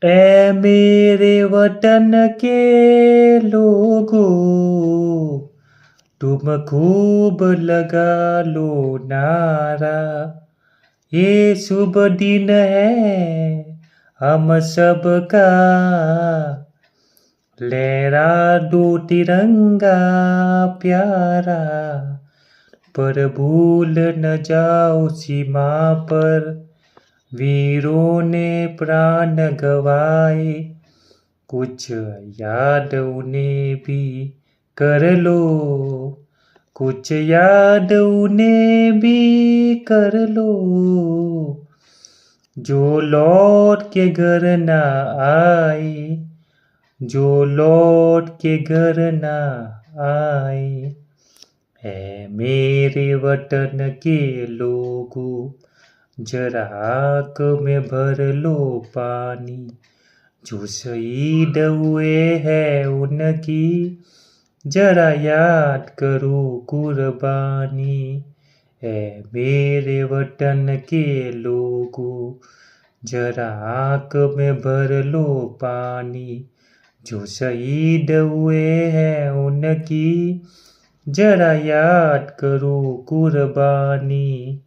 ऐ मेरे वतन के लोगों, तुम खूब लगा लो नारा। ये शुभ दिन है हम सबका, लहरा दो तिरंगा प्यारा। पर भूल न जाओ सीमा पर, वीरों ने प्राण गवाए। कुछ याद उन्हें भी कर लो, कुछ याद उन्हें भी कर लो, जो लौट के घर न आए, जो लौट के घर न आए। है मेरे वतन के लोगों, जरा आँख में भर लो पानी। जो शहीद हुए हैं उनकी, जरा याद करो कुर्बानी। है मेरे वतन के लोगों, जरा आँख में भर लो पानी। जो शहीद हुए हैं उनकी, जरा याद करो कुर्बानी।